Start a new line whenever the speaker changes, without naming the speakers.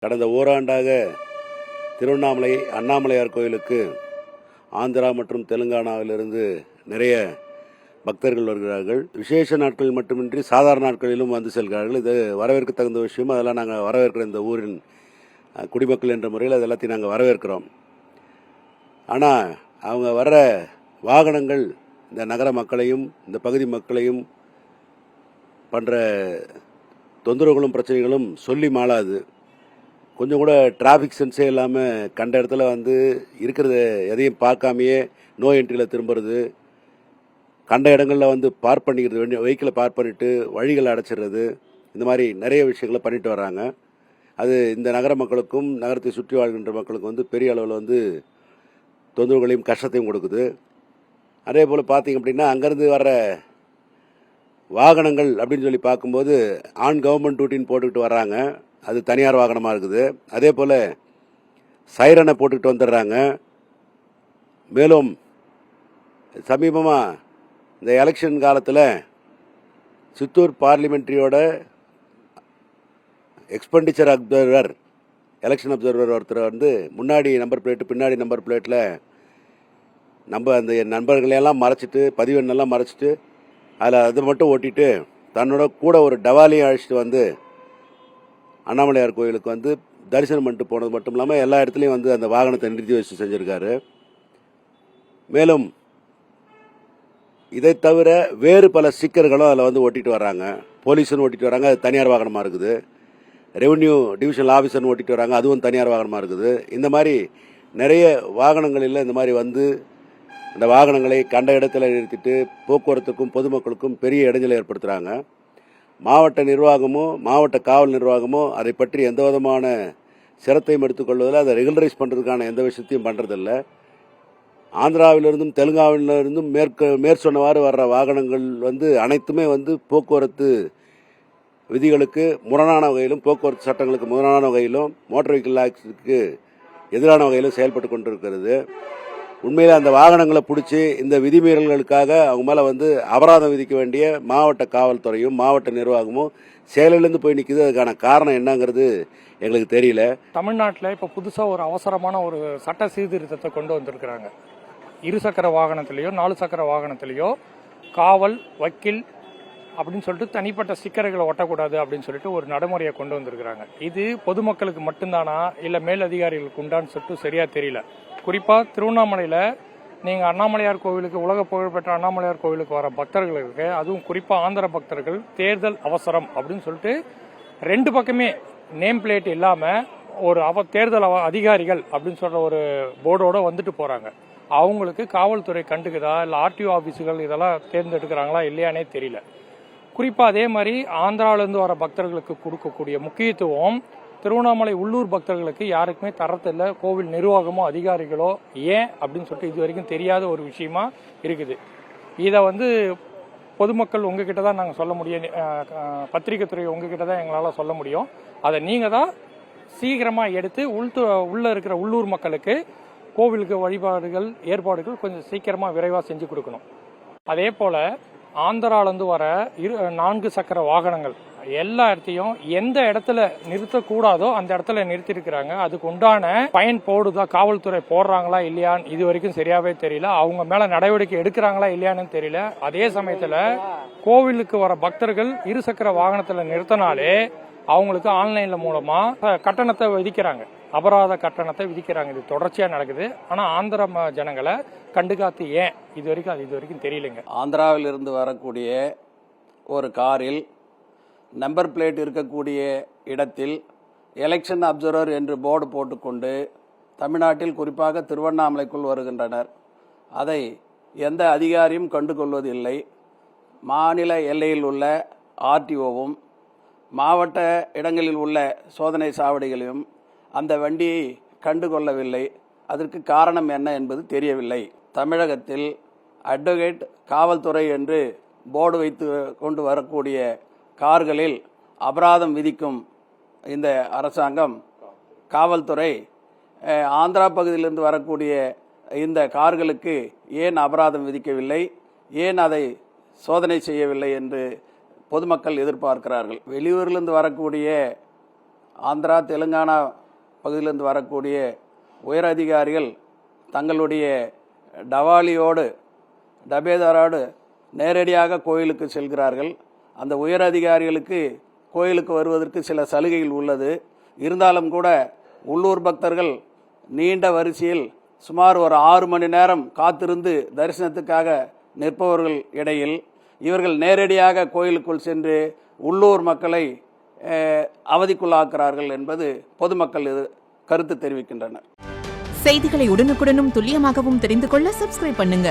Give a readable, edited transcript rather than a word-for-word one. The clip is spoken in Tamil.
கடந்த ஓராண்டாக திருவண்ணாமலை அண்ணாமலையார் கோயிலுக்கு ஆந்திரா மற்றும் தெலுங்கானாவிலிருந்து நிறைய பக்தர்கள் வருகிறார்கள். விசேஷ நாட்களில் மட்டுமின்றி சாதாரண நாட்களிலும் வந்து செல்கிறார்கள். இது வரவேற்க தகுந்த விஷயம். அதெல்லாம் நாங்கள் வரவேற்கிற இந்த ஊரின் குடிமக்கள் என்ற முறையில் அது எல்லாத்தையும் நாங்கள் வரவேற்கிறோம். ஆனால் அவங்க வர்ற வாகனங்கள் இந்த நகர மக்களையும் இந்த பகுதி மக்களையும் பண்ணுற தொந்தரவுகளும் பிரச்சனைகளும் சொல்லி மாளாது. கொஞ்சம் கூட டிராஃபிக் சென்ஸே இல்லாமல் கண்ட இடத்துல வந்து இருக்கிறத எதையும் பார்க்காமையே நோ என்ட்ரியில் திரும்புறது, கண்ட இடங்களில் வந்து பார்க் பண்ணிக்கிறது, வெஹிக்கிளை பார்க் பண்ணிவிட்டு வழிகளை அடைச்சிடுறது, இந்த மாதிரி நிறைய விஷயங்களை பண்ணிட்டு வர்றாங்க. அது இந்த நகர மக்களுக்கும் நகரத்தை சுற்றி வாழ்கின்ற மக்களுக்கும் வந்து பெரிய அளவில் வந்து தொந்தரவுகளையும் கஷ்டத்தையும் கொடுக்குது. அதே போல் பார்த்திங்க அப்படின்னா அங்கேருந்து வர்ற வாகனங்கள் அப்படின்னு சொல்லி பார்க்கும்போது ஆன் கவர்மெண்ட் டியூட்டின்னு போட்டுக்கிட்டு வர்றாங்க. அது தனியார் வாகனமாக இருக்குது. அதே போல் சைரனை போட்டுக்கிட்டு வந்துடுறாங்க. மேலும் சமீபமாக இந்த எலெக்ஷன் காலத்தில் சித்தூர் பார்லிமெண்ட்ரியோட எக்ஸ்பெண்டிச்சர் அப்சர்வர், எலெக்ஷன் அப்சர்வர் ஒருத்தர் வந்து முன்னாடி நம்பர் பிளேட்டு பின்னாடி நம்பர் பிளேட்டில் நம்ம அந்த நண்பர்களையெல்லாம் மறைச்சிட்டு பதிவெண்ணெல்லாம் மறைச்சிட்டு அதில் அதை மட்டும் ஓட்டிட்டு தன்னோட கூட ஒரு டவாலியும் அழைச்சிட்டு வந்து அண்ணாமலையார் கோயிலுக்கு வந்து தரிசனம் பண்ணிட்டு போனது மட்டும் இல்லாமல் எல்லா இடத்துலையும் வந்து அந்த வாகனத்தை நிறுத்தி வச்சு செஞ்சுருக்காரு. மேலும் இதை தவிர வேறு பல ஸ்டிக்கர்களும் அதில் வந்து ஓட்டிட்டு வர்றாங்க. போலீஸுன்னு ஓட்டிட்டு வராங்க, அது தனியார் வாகனமாக இருக்குது. ரெவென்யூ டிவிஷனல் ஆஃபீஸர்னு ஓட்டிட்டு வராங்க, அதுவும் தனியார் வாகனமாக இருக்குது. இந்த மாதிரி நிறைய வாகனங்களில் இந்த மாதிரி வந்து இந்த வாகனங்களை கண்ட இடத்துல நிறுத்திட்டு போக்குவரத்துக்கும் பொதுமக்களுக்கும் பெரிய இடைஞ்சலை ஏற்படுத்துகிறாங்க. மாவட்ட நிர்வாகமோ மாவட்ட காவல் நிர்வாகமோ அதை பற்றி எந்த விதமான சிரத்தையும் எடுத்துக்கொள்வதில் அதை ரெகுலரைஸ் பண்ணுறதுக்கான எந்த விஷயத்தையும் பண்ணுறதில்ல. ஆந்திராவிலிருந்தும் தெலுங்காவிலிருந்தும் மேற்சொன்னவாறு வர்ற வாகனங்கள் வந்து அனைத்துமே வந்து போக்குவரத்து விதிகளுக்கு முரணான வகையிலும் போக்குவரத்து சட்டங்களுக்கு முரணான வகையிலும் மோட்டார் வெஹிக்கிள் ஆக்டுக்கு எதிரான வகையிலும் செயல்பட்டு கொண்டிருக்கிறது. உண்மையில் அந்த வாகனங்களை பிடிச்சி இந்த விதிமீறல்களுக்காக அவங்க மேலே வந்து அபராதம் விதிக்க வேண்டிய மாவட்ட காவல்துறையும் மாவட்ட நிர்வாகமும் செயலிலிருந்து போய் நிற்குது. அதுக்கான காரணம் என்னங்கிறது எங்களுக்கு தெரியல.
தமிழ்நாட்டில் இப்போ புதுசாக ஒரு அவசரமான ஒரு சட்ட சீர்திருத்தத்தை கொண்டு வந்திருக்கிறாங்க. இருசக்கர வாகனத்திலேயோ 4 சக்கர வாகனத்திலேயோ காவல் வக்கீல் அப்படின்னு சொல்லிட்டு தனிப்பட்ட ஸ்டிக்கர்களை ஒட்டக்கூடாது அப்படின்னு சொல்லிட்டு ஒரு நடைமுறையை கொண்டு வந்திருக்கிறாங்க. இது பொதுமக்களுக்கு மட்டும்தானா இல்லை மேல் அதிகாரிகளுக்கு உண்டான்னு சொல்லிட்டு சரியா தெரியல. குறிப்பாக திருவண்ணாமலையில் நீங்கள் அண்ணாமலையார் கோவிலுக்கு, உலக புகழ்பெற்ற அண்ணாமலையார் கோவிலுக்கு வர பக்தர்களுக்கு, அதுவும் குறிப்பாக ஆந்திர பக்தர்கள் தேர்தல் அவசரம் அப்படின்னு சொல்லிட்டு 2 பக்கமே நேம் பிளேட் இல்லாமல் ஒரு தேர்தல் அதிகாரிகள் அப்படின்னு சொல்கிற ஒரு போர்டோடு வந்துட்டு போகிறாங்க. அவங்களுக்கு காவல்துறை கண்டுக்குதா இல்லை ஆர்டிஓ ஆஃபீஸுகள் இதெல்லாம் தேர்ந்தெடுக்கிறாங்களா இல்லையானே தெரியல. குறிப்பாக அதே மாதிரி ஆந்திராவிலேருந்து வர பக்தர்களுக்கு கொடுக்கக்கூடிய முக்கியத்துவம் திருவண்ணாமலை உள்ளூர் பக்தர்களுக்கு யாருக்குமே தரத்தில்லை. கோவில் நிர்வாகமோ அதிகாரிகளோ ஏன் அப்படின்னு சொல்லிட்டு இது வரைக்கும் தெரியாத ஒரு விஷயமா இருக்குது. இதை வந்து பொதுமக்கள் உங்ககிட்ட தான் நாங்கள் சொல்ல முடியும், பத்திரிகை துறை உங்ககிட்ட தான் எங்களால் சொல்ல முடியும். அதை நீங்கள் தான் சீக்கிரமாக எடுத்து உள்ளே இருக்கிற உள்ளூர் மக்களுக்கு கோவிலுக்கு வழிபாடுகள் ஏற்பாடுகள் கொஞ்சம் சீக்கிரமாக விரைவாக செஞ்சு கொடுக்கணும். அதே போல் ஆந்திராவிலேருந்து வர 4 சக்கர வாகனங்கள் எல்லா இடத்தையும் எந்த இடத்துல நிறுத்தக்கூடாதோ அந்த இடத்துல நிறுத்திருக்கிறாங்க. அதுக்கு உண்டான பயன் போடுதா காவல்துறை போடுறாங்களா இல்லையான்னு இது வரைக்கும் சரியாவே தெரியல. அவங்க மேல நடவடிக்கை எடுக்கிறாங்களா இல்லையான்னு தெரியல. அதே சமயத்துல கோவிலுக்கு வர பக்தர்கள் இருசக்கர வாகனத்துல நிறுத்தினாலே அவங்களுக்கு ஆன்லைன்ல மூலமா கட்டணத்தை விதிக்கிறாங்க, அபராத கட்டணத்தை விதிக்கிறாங்க. இது தொடர்ச்சியா நடக்குது. ஆனா ஆந்திர ஜனங்களை கண்டுகாத்து ஏன் இது வரைக்கும் தெரியலைங்க.
ஆந்திராவிலிருந்து வரக்கூடிய ஒரு காரில் நம்பர் பிளேட் இருக்கக்கூடிய இடத்தில் எலெக்ஷன் அப்சர்வர் என்று போர்டு போட்டுக்கொண்டு தமிழ்நாட்டில் குறிப்பாக திருவண்ணாமலைக்குள் வருகின்றனர். அதை எந்த அதிகாரியும் கண்டுகொள்வதில்லை. மாநில எல்லையில் உள்ள ஆர்டிஓவும் மாவட்ட இடங்களில் உள்ள சோதனை சாவடிகளையும் அந்த வண்டியை கண்டுகொள்ளவில்லை. அதற்கு காரணம் என்ன என்பது தெரியவில்லை. தமிழகத்தில் அட்வொகேட் காவல்துறை என்று போர்டு வைத்து கொண்டு வரக்கூடிய கார்களில் அபராதம் விதிக்கும் இந்த அரசாங்கம், காவல்துறை ஆந்திரா பகுதியிலிருந்து வரக்கூடிய இந்த கார்களுக்கு ஏன் அபராதம் விதிக்கவில்லை, ஏன் அதை சோதனை செய்யவில்லை என்று பொதுமக்கள் எதிர்பார்க்கிறார்கள். வெளியூரிலிருந்து வரக்கூடிய ஆந்திரா தெலுங்கானா பகுதியிலிருந்து வரக்கூடிய உயர் அதிகாரிகள் தங்களுடைய டபேதாரோடு நேரடியாக கோயிலுக்கு செல்கிறார்கள். அந்த உயர் அதிகாரிகளுக்கு கோயிலுக்கு வருவதற்கு சில சலுகைகள் உள்ளது. இருந்தாலும் கூட உள்ளூர் பக்தர்கள் நீண்ட வரிசையில் சுமார் ஒரு 6 மணி நேரம் காத்திருந்து தரிசனத்துக்காக நிற்பவர்கள் இடையில் இவர்கள் நேரடியாக கோயிலுக்குள் சென்று உள்ளூர் மக்களை அவதிக்குள்ளாக்குறார்கள் என்பது பொதுமக்கள் கருத்து தெரிவிக்கின்றனர்.
செய்திகளை உடனுக்குடனும் துல்லியமாகவும் தெரிந்து கொள்ள சப்ஸ்கிரைப் பண்ணுங்க.